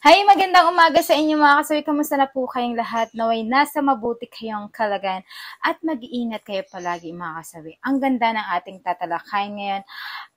Hi, magandang umaga sa inyo mga kasawi. Kamusta na po kayong lahat? Naway nasa mabuti kayong kalagayan at mag-iingat kayo palagi mga kasawi. Ang ganda ng ating tatalakayin ngayon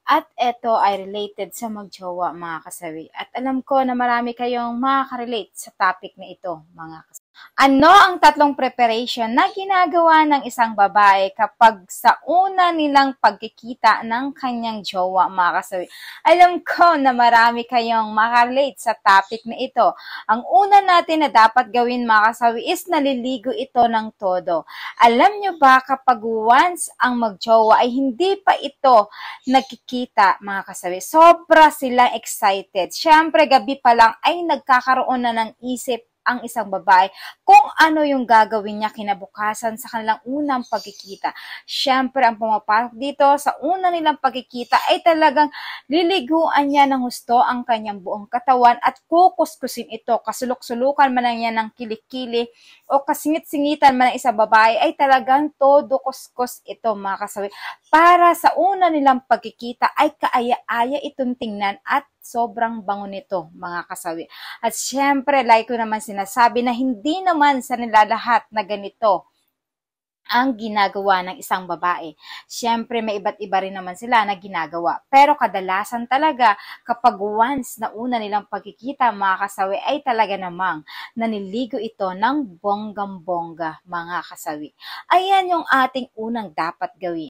at ito ay related sa magjowa mga kasawi. At alam ko na marami kayong makaka-relate sa topic na ito mga kasawi. Ano ang tatlong preparation na ginagawa ng isang babae kapag sa una nilang pagkikita ng kanyang jowa mga kasawi? Alam ko na marami kayong makarelate sa topic na ito. Ang una natin na dapat gawin mga kasawi is naliligo ito ng todo. Alam nyo ba kapag once ang magjowa ay hindi pa ito nagkikita mga kasawi, sobra silang excited. Siyempre gabi pa lang ay nagkakaroon na ng isip ang isang babae kung ano yung gagawin niya kinabukasan sa kanilang unang pagkikita. Siyempre, ang pumapasok dito sa una nilang pagkikita ay talagang liliguan niya ng husto ang kanyang buong katawan at kukuskusin ito. Kasulok-sulukan man niya ng kilikili o kasingit-singitan man ng isang babae ay talagang todo kuskus ito mga kasawi. Para sa una nilang pagkikita ay kaaya-aya itong tingnan at sobrang bango nito mga kasawi. At syempre, like ko naman sinasabi na hindi naman sa nila lahat na ganito ang ginagawa ng isang babae. Siyempre, may iba't iba rin naman sila na ginagawa. Pero kadalasan talaga, kapag once na una nilang pagkikita mga kasawi, ay talaga namang naniligo ito ng bonggang-bongga mga kasawi. Ayan yung ating unang dapat gawin.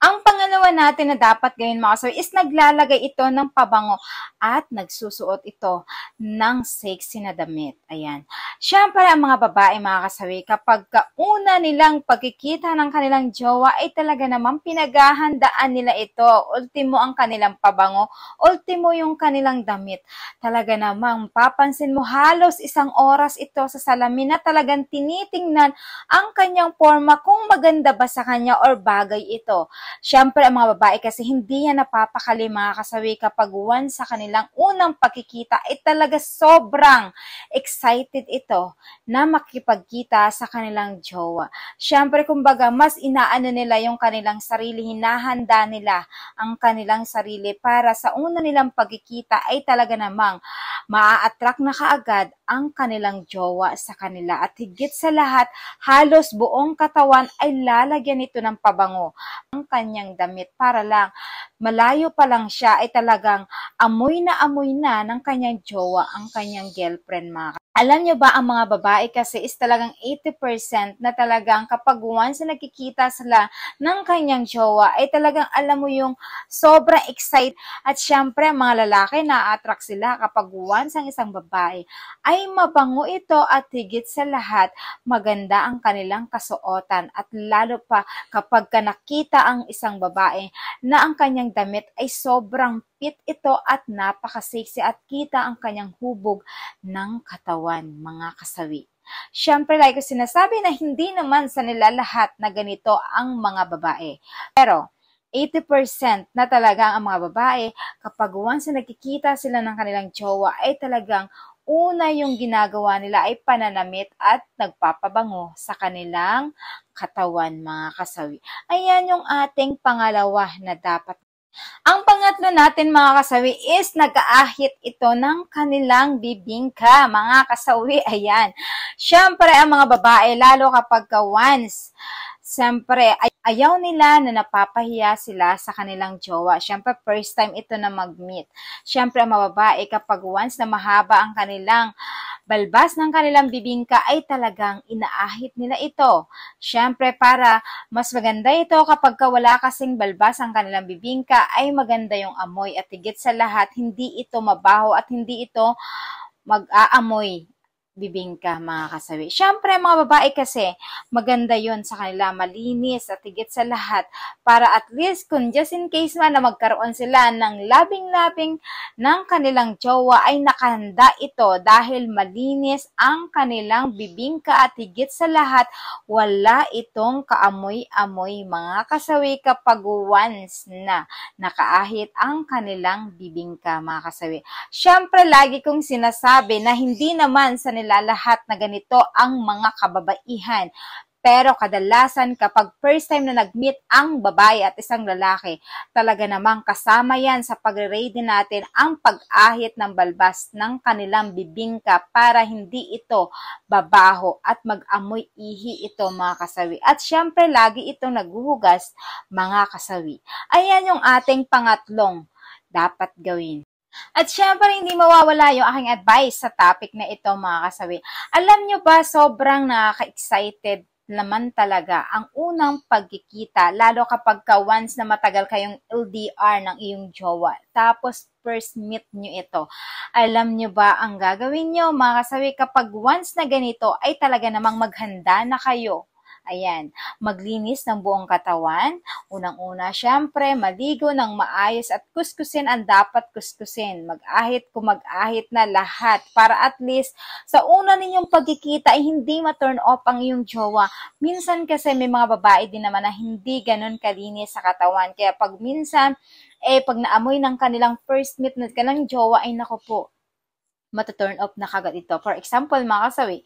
Ang pangalawa natin na dapat gawin mga kasawi is naglalagay ito ng pabango at nagsusuot ito ng sexy na damit. Ayan. Siyempre ang mga babae mga kasawi kapag kauna nilang pagkikita ng kanilang jowa ay talaga naman pinaghahandaan nila ito. Ultimo ang kanilang pabango, ultimo yung kanilang damit. Talaga namang papansin mo halos isang oras ito sa salamin na talagang tinitingnan ang kanyang forma kung maganda ba sa kanya or bagay ito. Siyempre, ang mga babae kasi hindi yan napapakali mga kasawi kapag once sa kanilang unang pagkikita ay talaga sobrang excited ito na makipagkita sa kanilang jowa. Siyempre, kumbaga, mas inaano nila yung kanilang sarili, hinahanda nila ang kanilang sarili para sa una nilang pagkikita ay talaga namang maa-attract na kaagad ang kanilang jowa sa kanila. At higit sa lahat, halos buong katawan ay lalagyan nito ng pabango ang kanyang damit para lang malayo pa lang siya ay talagang amoy na ng kanyang jowa ang kanyang girlfriend mga. Alam nyo ba, ang mga babae kasi is talagang 80% na talagang kapag once na nakikita sila ng kanyang jowa ay talagang alam mo yung sobrang excited. At syempre, mga lalaki na-attract sila kapag once ang isang babae ay mabango ito at higit sa lahat, maganda ang kanilang kasuotan. At lalo pa kapag nakita ang isang babae na ang kanyang damit ay sobrang fit ito at napaka-sexy at kita ang kanyang hubog ng katawan, mga kasawi. Siyempre, like ko sinasabi na hindi naman sa nila lahat na ganito ang mga babae. Pero, 80% na talaga ang mga babae kapag once na nakikita sila ng kanilang jowa ay talagang una yung ginagawa nila ay pananamit at nagpapabango sa kanilang katawan, mga kasawi. Ayan yung ating pangalawa na dapat. Ang pangatlo natin mga kasawi is nag-aahit ito ng kanilang bibingka, mga kasawi. Ayan. Siyempre, ang mga babae, lalo kapag once, siyempre, ayaw nila na napapahiya sila sa kanilang jowa. Siyempre, first time ito na mag-meet. Siyempre, ang mga babae, kapag once na mahaba ang kanilang balbas ng kanilang bibingka, ay talagang inaahit nila ito. Siyempre, para mas maganda ito kapag wala kasing balbas ang kanilang bibingka, ay maganda yung amoy. At higit sa lahat, hindi ito mabaho at hindi ito mag-aamoy bibingka, mga kasawi. Siyempre, mga babae kasi, maganda yon sa kanila, malinis at higit sa lahat, para at least kung just in case man na magkaroon sila ng labing-labing ng kanilang jowa, ay nakahanda ito dahil malinis ang kanilang bibingka at higit sa lahat, wala itong kaamoy-amoy, mga kasawi, kapag once na nakaahit ang kanilang bibingka, mga kasawi. Siyempre, lagi kong sinasabi na hindi naman sa nila lahat na ganito ang mga kababaihan. Pero kadalasan kapag first time na nag-meet ang babae at isang lalaki, talaga namang kasama yan sa pag-ready natin ang pag-ahit ng balbas ng kanilang bibingka para hindi ito babaho at mag-amoy ihi ito mga kasawi. At syempre lagi itong naghuhugas mga kasawi. Ayan yung ating pangatlong dapat gawin. At syempre, hindi mawawala yung aking advice sa topic na ito mga kasawi. Alam nyo ba, sobrang nakaka-excited naman talaga ang unang pagkikita, lalo kapag once na matagal kayong LDR ng iyong jowa. Tapos, first meet nyo ito. Alam nyo ba ang gagawin nyo mga kasawi kapag once na ganito ay talaga namang maghanda na kayo? Ayan, maglinis ng buong katawan. Unang-una, syempre, maligo ng maayos at kuskusin ang dapat kuskusin. Mag-ahit kung mag-ahit na lahat para at least sa una ninyong pagkikita ay hindi ma-turn off ang iyong jowa. Minsan kasi may mga babae din naman na hindi ganun kalinis sa katawan. Kaya pag minsan, pag naamoy ng kanilang first meet na kanilang jowa, ay nako po, mata-turn off na kagad ito. For example, mga kasawi,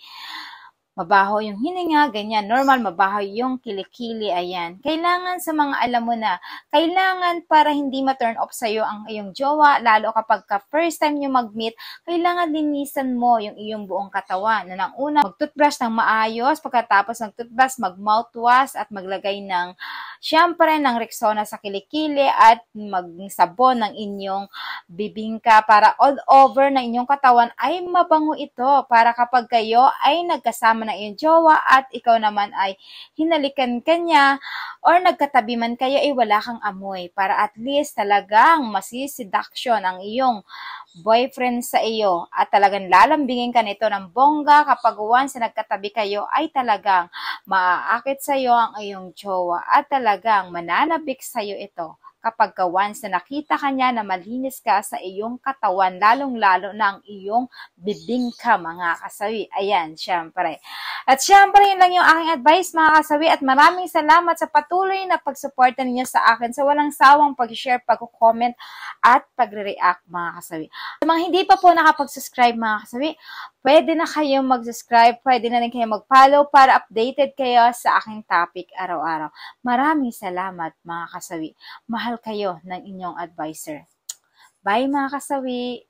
mabaho yung hininga, ganyan, normal, mabaho yung kilikili, ayan. Kailangan sa mga alam mo na, kailangan para hindi ma-turn off sa'yo ang iyong jowa, lalo kapag first time nyo mag-meet, kailangan linisan mo yung iyong buong katawan. Na nang una, mag-toothbrush ng maayos, pagkatapos ng toothbrush, mag-mouthwash at maglagay ng, syempre, ng Rexona sa kilikili at mag-sabon ng inyong bibingka para all over ng inyong katawan ay mabango ito para kapag kayo ay nagkasama ng iyong jowa at ikaw naman ay hinalikan kanya or nagkatabi man kayo ay wala kang amoy para at least talagang masiseduction ang iyong boyfriend sa iyo at talagang lalambingin ka nito ng bongga kapag once na nagkatabi kayo ay talagang maaakit sa iyo ang iyong jowa at talagang mananabik sa iyo ito. Kapag once na nakita ka niya na malinis ka sa iyong katawan, lalong-lalo na ang iyong bibingka, mga kasawi. Ayan, syempre. At syempre, yun lang yung aking advice, mga kasawi. At maraming salamat sa patuloy na pagsuporta ninyo sa akin sa walang sawang pag-share, pag-comment, at pagre-react, mga kasawi. Sa mga hindi pa po nakapag-subscribe, mga kasawi, pwede na kayong mag-subscribe, pwede na rin kayong mag-follow para updated kayo sa aking topic araw-araw. Maraming salamat, mga kasawi. Mahal kayo ng inyong advisor. Bye mga kasawi!